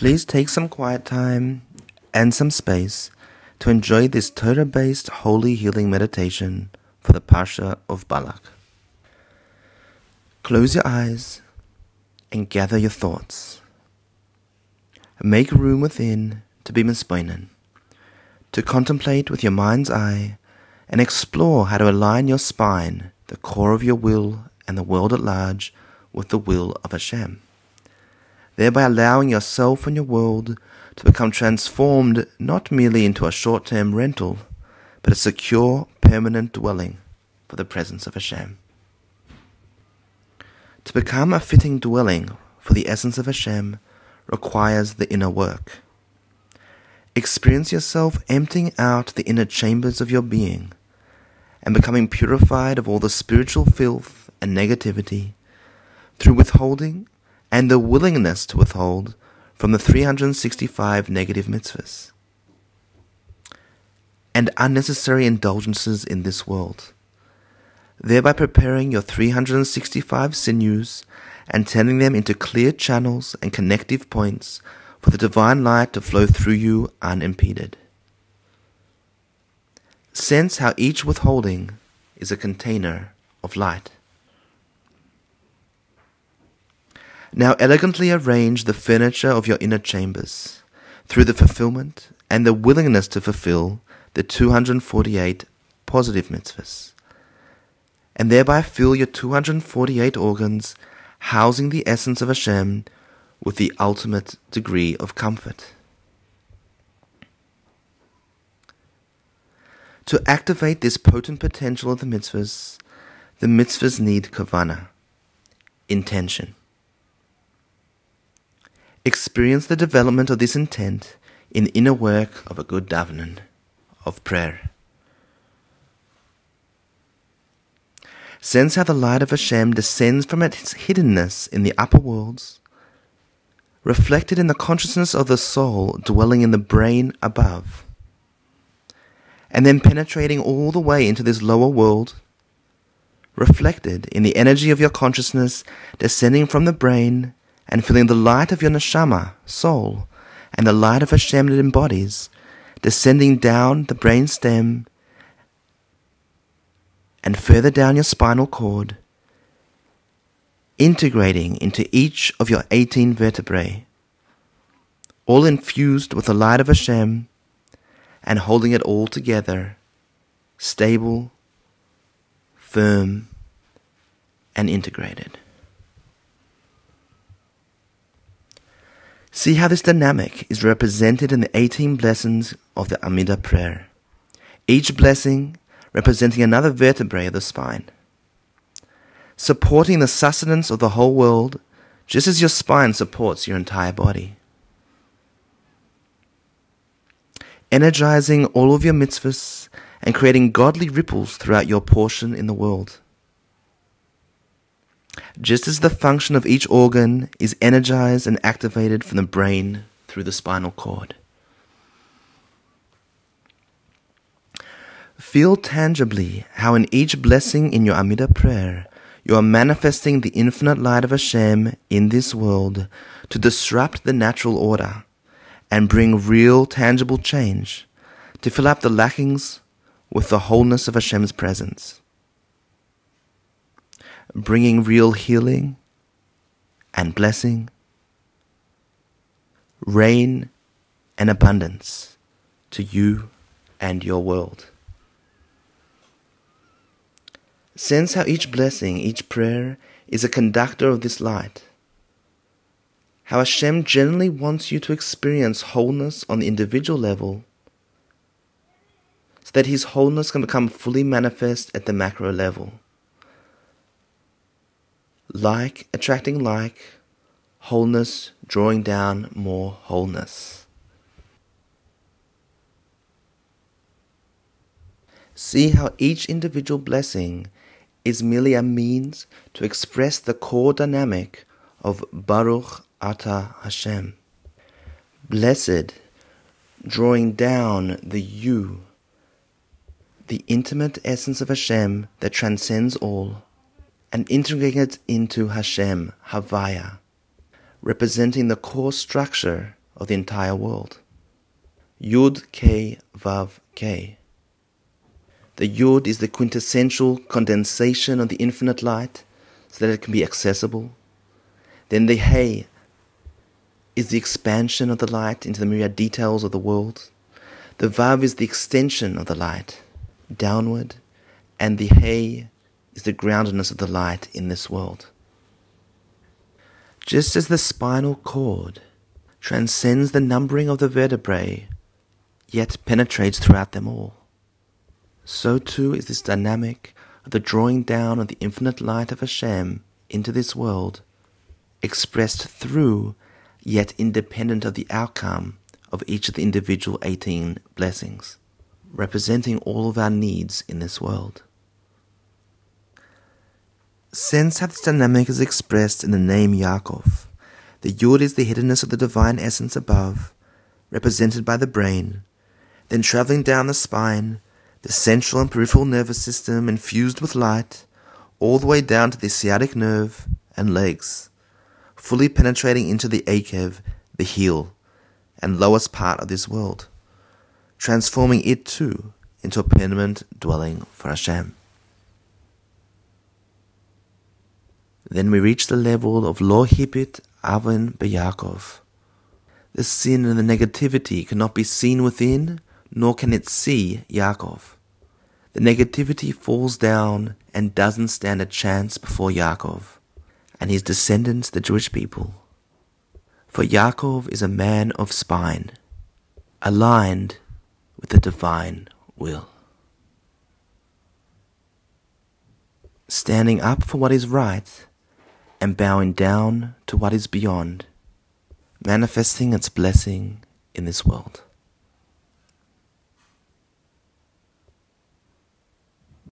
Please take some quiet time and some space to enjoy this Torah-based holy healing meditation for the Parsha of Balak. Close your eyes and gather your thoughts. Make room within to be mispoinen, to contemplate with your mind's eye and explore how to align your spine, the core of your will and the world at large, with the will of Hashem, thereby allowing yourself and your world to become transformed not merely into a short-term rental, but a secure, permanent dwelling for the presence of Hashem. To become a fitting dwelling for the essence of Hashem requires the inner work. Experience yourself emptying out the inner chambers of your being and becoming purified of all the spiritual filth and negativity through withholding and the willingness to withhold from the 365 negative mitzvahs and unnecessary indulgences in this world, thereby preparing your 365 sinews and turning them into clear channels and connective points for the divine light to flow through you unimpeded. Sense how each withholding is a container of light. Now elegantly arrange the furniture of your inner chambers through the fulfillment and the willingness to fulfill the 248 positive mitzvahs, and thereby fill your 248 organs housing the essence of Hashem with the ultimate degree of comfort. To activate this potent potential of the mitzvahs need kavanah, intention. Experience the development of this intent in the inner work of a good davening, of prayer. Sense how the light of Hashem descends from its hiddenness in the upper worlds, reflected in the consciousness of the soul dwelling in the brain above, and then penetrating all the way into this lower world, reflected in the energy of your consciousness descending from the brain and feeling the light of your neshama, soul, and the light of Hashem it embodies, descending down the brain stem and further down your spinal cord, integrating into each of your 18 vertebrae, all infused with the light of Hashem and holding it all together, stable, firm, and integrated. See how this dynamic is represented in the 18 blessings of the Amidah prayer, each blessing representing another vertebrae of the spine, supporting the sustenance of the whole world just as your spine supports your entire body, energizing all of your mitzvahs and creating godly ripples throughout your portion in the world. Just as the function of each organ is energized and activated from the brain through the spinal cord. Feel tangibly how in each blessing in your Amidah prayer, you are manifesting the infinite light of Hashem in this world to disrupt the natural order and bring real tangible change, to fill up the lackings with the wholeness of Hashem's presence, bringing real healing and blessing, rain and abundance to you and your world. Sense how each blessing, each prayer is a conductor of this light. How Hashem generally wants you to experience wholeness on the individual level so that His wholeness can become fully manifest at the macro level. Like attracting like, wholeness drawing down more wholeness. See how each individual blessing is merely a means to express the core dynamic of Baruch Atah Hashem. Blessed, drawing down the you, the intimate essence of Hashem that transcends all, and integrating it into Hashem, Havaya, representing the core structure of the entire world. Yud K Vav K. The Yud is the quintessential condensation of the infinite light so that it can be accessible. Then the Hey is the expansion of the light into the myriad details of the world. The Vav is the extension of the light downward, and the Hey is the groundedness of the light in this world. Just as the spinal cord transcends the numbering of the vertebrae, yet penetrates throughout them all, so too is this dynamic of the drawing down of the infinite light of Hashem into this world, expressed through, yet independent of the outcome of each of the individual 18 blessings, representing all of our needs in this world. Sense how this dynamic is expressed in the name Yaakov. The Yud is the hiddenness of the divine essence above, represented by the brain, then traveling down the spine, the central and peripheral nervous system infused with light, all the way down to the sciatic nerve and legs, fully penetrating into the Akev, the heel, and lowest part of this world, transforming it too into a permanent dwelling for Hashem. Then we reach the level of Lo Hibit Aven B'Yaakov. The sin and the negativity cannot be seen within, nor can it see Yaakov. The negativity falls down and doesn't stand a chance before Yaakov and his descendants, the Jewish people. For Yaakov is a man of spine, aligned with the divine will. Standing up for what is right and bowing down to what is beyond, manifesting its blessing in this world.